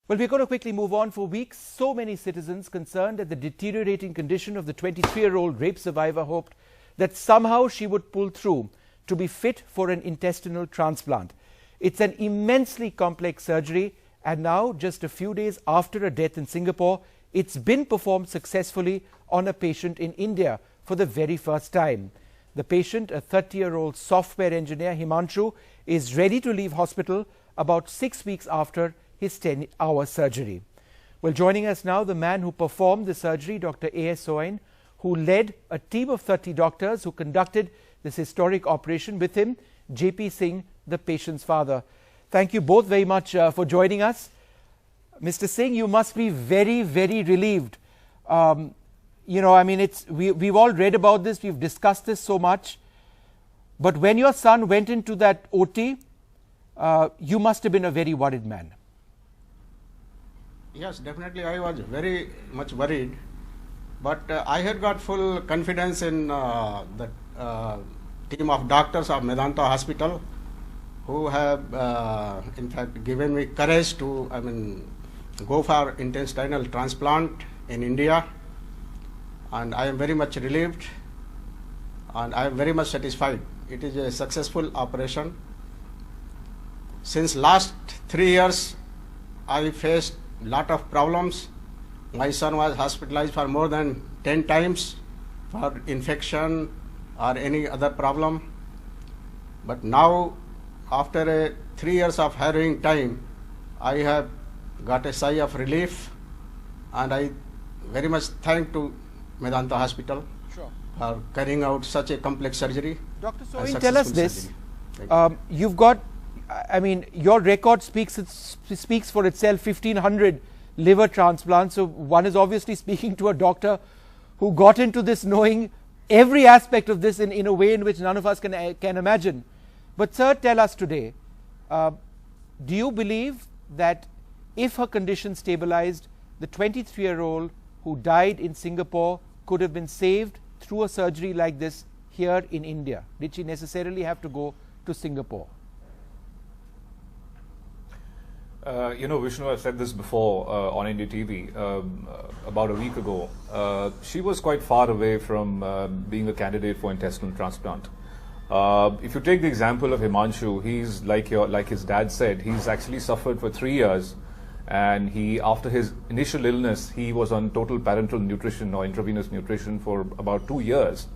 Well, we're going to quickly move on. For weeks, so many citizens concerned at the deteriorating condition of the 23-year-old rape survivor hoped that somehow she would pull through to be fit for an intestinal transplant. It's an immensely complex surgery, and now, just a few days after a death in Singapore, it's been performed successfully on a patient in India for the very first time. The patient, a 30-year-old software engineer, Himanshu, is ready to leave hospital about 6 weeks after his 10-hour surgery. Well, joining us now, the man who performed the surgery, Dr. A.S. Soin, who led a team of 30 doctors who conducted this historic operation. With him, J.P. Singh, the patient's father. Thank you both very much for joining us. Mr. Singh, you must be very, very relieved. We've all read about this, we've discussed this so much. But when your son went into that OT, you must have been a very worried man. Yes, definitely I was very much worried, but I had got full confidence in the team of doctors of Medanta Hospital, who have in fact given me courage to go for intestinal transplant in India, and I am very much relieved and I am very much satisfied. It is a successful operation. Since last 3 years I faced lot of problems. My son was hospitalized for more than 10 times for infection or any other problem. But now, after 3 years of harrowing time, I have got a sigh of relief, and I very much thank to Medanta Hospital for carrying out such a complex surgery. Dr. Soin, tell us this. You've got, your record speaks for itself, 1,500 liver transplants. So one is obviously speaking to a doctor who got into this knowing every aspect of this in a way in which none of us can imagine. But sir, tell us today, do you believe that if her condition stabilized, the 23-year-old who died in Singapore could have been saved through a surgery like this here in India? Did she necessarily have to go to Singapore? Vishnu, I've said this before on India TV about a week ago. She was quite far away from being a candidate for intestinal transplant. If you take the example of Himanshu, he's like his dad said, he's actually suffered for 3 years, and after his initial illness, he was on total parenteral nutrition or intravenous nutrition for about 2 years,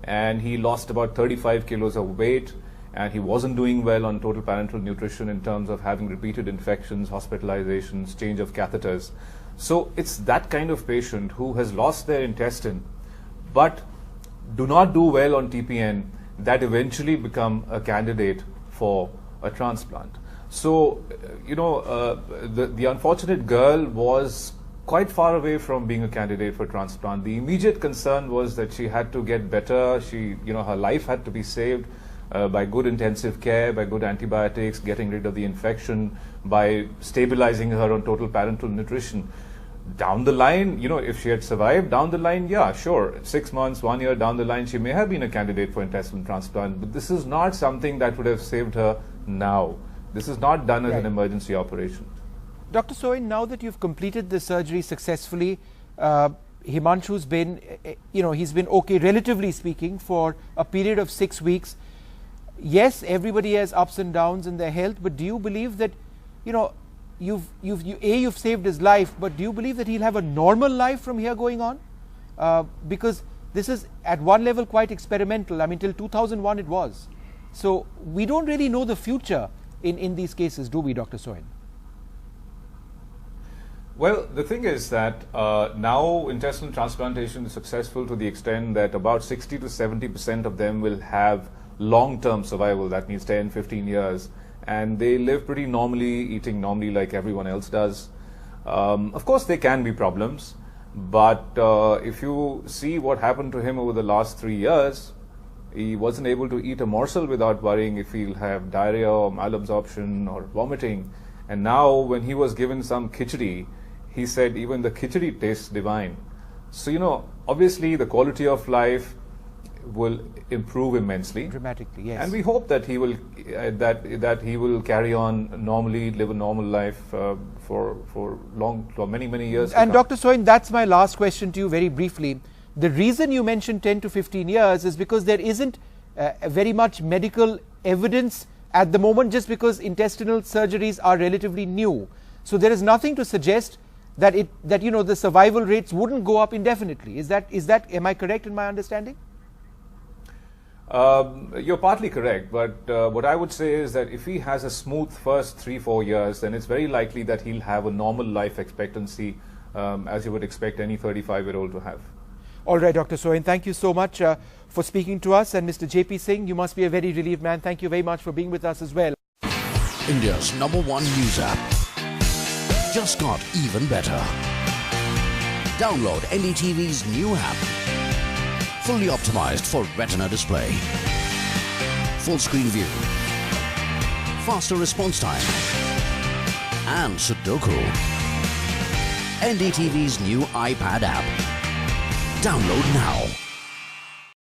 and he lost about 35 kilos of weight. And he wasn't doing well on total parenteral nutrition in terms of having repeated infections, hospitalizations, change of catheters. So it's that kind of patient who has lost their intestine but do not do well on TPN that eventually become a candidate for a transplant. So, the unfortunate girl was quite far away from being a candidate for transplant. The immediate concern was that she had to get better. Her life had to be saved. By good intensive care, by good antibiotics, getting rid of the infection, by stabilizing her on total parenteral nutrition. Down the line, if she had survived, down the line, yeah, sure, 6 months, 1 year down the line, she may have been a candidate for intestinal transplant, but this is not something that would have saved her now. This is not done as an emergency operation. Dr. Soin, now that you've completed the surgery successfully, Himanshu's been, he's been okay, relatively speaking, for a period of 6 weeks. Yes, everybody has ups and downs in their health, but do you believe that, you've saved his life, but do you believe that he'll have a normal life from here going on? Because this is at one level quite experimental. Till 2001 it was. So we don't really know the future in these cases, do we, Dr. Soin? Well, the thing is that now intestinal transplantation is successful to the extent that about 60 to 70% of them will have long-term survival. That means 10, 15 years, and they live pretty normally, eating normally like everyone else does. Of course, there can be problems, but if you see what happened to him over the last 3 years, he wasn't able to eat a morsel without worrying if he'll have diarrhea or malabsorption or vomiting. And now when he was given some khichdi, he said even the khichdi tastes divine. So, obviously the quality of life will improve immensely. Dramatically, yes. And we hope that he will that he will carry on normally, live a normal life for many years. And Dr. Soin, that's my last question to you very briefly. The reason you mentioned 10 to 15 years is because there isn't very much medical evidence at the moment, just because intestinal surgeries are relatively new. So there is nothing to suggest that the survival rates wouldn't go up indefinitely. Am I correct in my understanding? You're partly correct, but what I would say is that if he has a smooth first 3-4 years, then it's very likely that he'll have a normal life expectancy, as you would expect any 35-year-old to have. All right, Dr. Soin, thank you so much for speaking to us. And Mr. JP Singh, you must be a very relieved man. Thank you very much for being with us as well. India's #1 news app just got even better. Download NDTV's new app. Fully optimized for retina display. Full screen view. Faster response time. And Sudoku. NDTV's new iPad app. Download now.